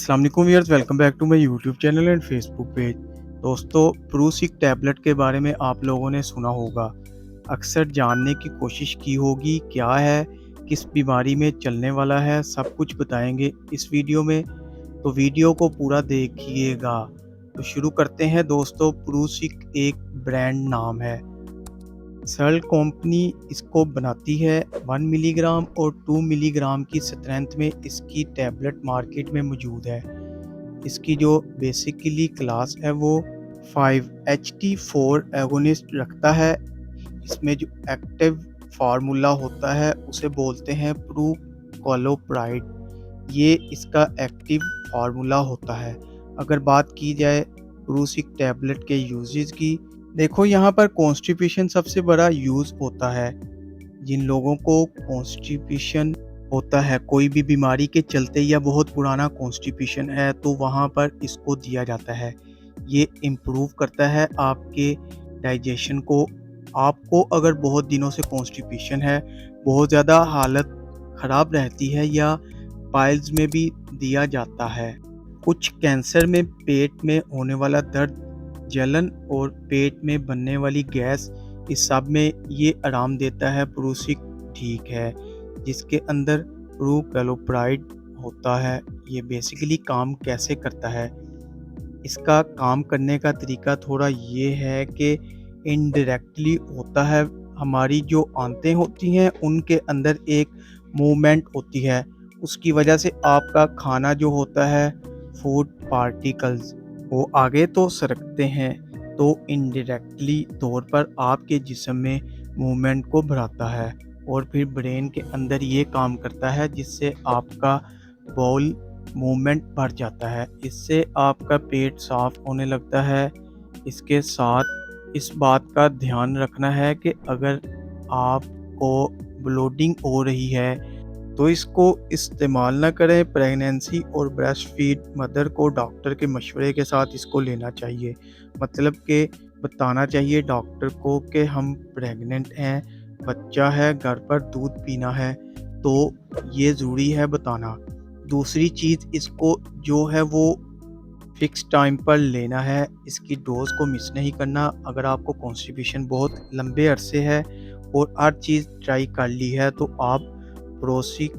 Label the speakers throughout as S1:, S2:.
S1: अस्सलाम वालेकुम viewers, welcome back to my YouTube channel and Facebook page. दोस्तों, प्रूसिक टैबलेट के बारे में आप लोगों ने सुना होगा। अक्सर जानने की कोशिश की होगी क्या है, किस बीमारी में चलने वाला है, सब कुछ बताएंगे इस वीडियो में। तो वीडियो को पूरा देखिएगा। तो शुरू करते हैं दोस्तों। प्रूसिक एक ब्रांड नाम है। सर्ल कंपनी इसको बनाती है। 1 मिलीग्राम और 2 मिलीग्राम की स्ट्रेंथ में इसकी टैबलेट मार्केट में मौजूद है। इसकी जो बेसिकली क्लास है वो 5-HT4 एगोनिस्ट रखता है। इसमें जो एक्टिव फार्मूला होता है उसे बोलते हैं प्रूकोलोप्राइड। ये इसका एक्टिव फार्मूला होता है। अगर बात की जाए प्रूसिक टैबलेट के यूजेस की, देखो यहाँ पर कॉन्स्टिपेशन सबसे बड़ा यूज़ होता है। जिन लोगों को कॉन्स्टिपेशन होता है, कोई भी बीमारी के चलते या बहुत पुराना कॉन्स्टिपेशन है, तो वहाँ पर इसको दिया जाता है। ये इम्प्रूव करता है आपके डाइजेशन को। आपको अगर बहुत दिनों से कॉन्स्टिपेशन है, बहुत ज़्यादा हालत ख़राब रहती है, या पाइल्स में भी दिया जाता है। कुछ कैंसर में पेट में होने वाला दर्द, जलन और पेट में बनने वाली गैस, इस सब में ये आराम देता है। प्रूसिक ठीक है, जिसके अंदर प्रूकोलोप्राइड होता है। ये बेसिकली काम कैसे करता है, इसका काम करने का तरीका थोड़ा ये है कि इनडायरेक्टली होता है। हमारी जो आंतें होती हैं उनके अंदर एक मूवमेंट होती है, उसकी वजह से आपका खाना जो होता है, फूड पार्टिकल्स, वो आगे तो सरकते हैं, तो इनडायरेक्टली तौर पर आपके जिस्म में मूवमेंट को बढ़ाता है और फिर ब्रेन के अंदर ये काम करता है जिससे आपका बाउल मूवमेंट बढ़ जाता है। इससे आपका पेट साफ होने लगता है। इसके साथ इस बात का ध्यान रखना है कि अगर आपको ब्लीडिंग हो रही है तो इसको इस्तेमाल ना करें। प्रेगनेंसी और ब्रेस्ट फीड मदर को डॉक्टर के मशवरे के साथ इसको लेना चाहिए। मतलब कि बताना चाहिए डॉक्टर को कि हम प्रेग्नेंट हैं, बच्चा है, घर पर दूध पीना है, तो ये ज़रूरी है बताना। दूसरी चीज़, इसको जो है वो फिक्स टाइम पर लेना है। इसकी डोज को मिस नहीं करना। अगर आपको कॉन्स्टिपेशन बहुत लंबे अरसे है और हर चीज़ ट्राई कर ली है, तो आप प्रोसिक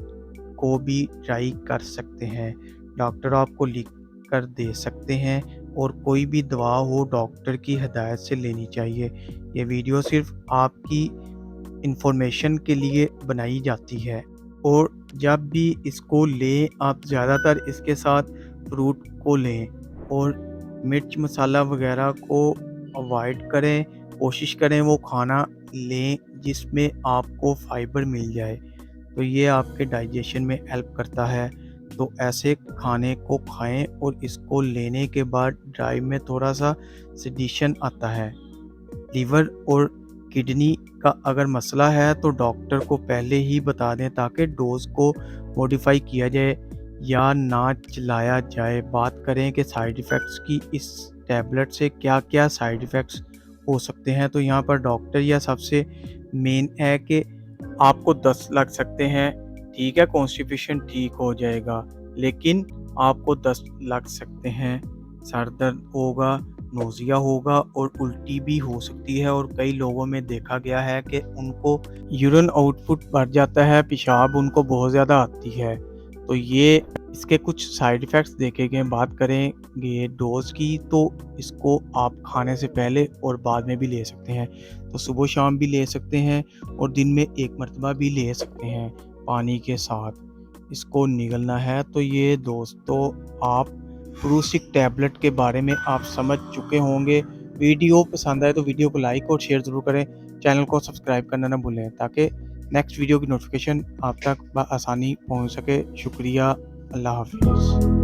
S1: को भी ट्राई कर सकते हैं। डॉक्टर आपको लिख कर दे सकते हैं, और कोई भी दवा हो डॉक्टर की हिदायत से लेनी चाहिए। ये वीडियो सिर्फ आपकी इंफॉर्मेशन के लिए बनाई जाती है। और जब भी इसको लें, आप ज़्यादातर इसके साथ फ्रूट को लें और मिर्च मसाला वगैरह को अवॉइड करें। कोशिश करें वो खाना लें जिसमें आपको फाइबर मिल जाए, तो ये आपके डाइजेशन में हेल्प करता है। तो ऐसे खाने को खाएं, और इसको लेने के बाद ड्राइव में थोड़ा सा सेडिशन आता है। लीवर और किडनी का अगर मसला है तो डॉक्टर को पहले ही बता दें, ताकि डोज को मॉडिफाई किया जाए या ना चलाया जाए। बात करें कि साइड इफ़ेक्ट्स की, इस टैबलेट से क्या क्या साइड इफ़ेक्ट्स हो सकते हैं, तो यहाँ पर डॉक्टर या सबसे मेन है कि आपको दस्त लग सकते हैं। ठीक है, कॉन्स्टिपेशन ठीक हो जाएगा, लेकिन आपको दस्त लग सकते हैं, सर दर्द होगा, नोज़िया होगा और उल्टी भी हो सकती है। और कई लोगों में देखा गया है कि उनको यूरिन आउटपुट बढ़ जाता है, पेशाब उनको बहुत ज़्यादा आती है। तो ये इसके कुछ साइड इफ़ेक्ट्स देखे गए। बात करेंगे डोज़ की, तो इसको आप खाने से पहले और बाद में भी ले सकते हैं। तो सुबह शाम भी ले सकते हैं, और दिन में एक मरतबा भी ले सकते हैं पानी के साथ। इसको निगलना है। तो ये दोस्तों, आप प्रूसिक टैबलेट के बारे में आप समझ चुके होंगे। वीडियो पसंद आए तो वीडियो को लाइक और शेयर ज़रूर करें। चैनल को सब्सक्राइब करना ना भूलें, ताकि नेक्स्ट वीडियो की नोटिफिकेशन आप तक बआसानी पहुंच सके। शुक्रिया। अल्लाह हाफिज़।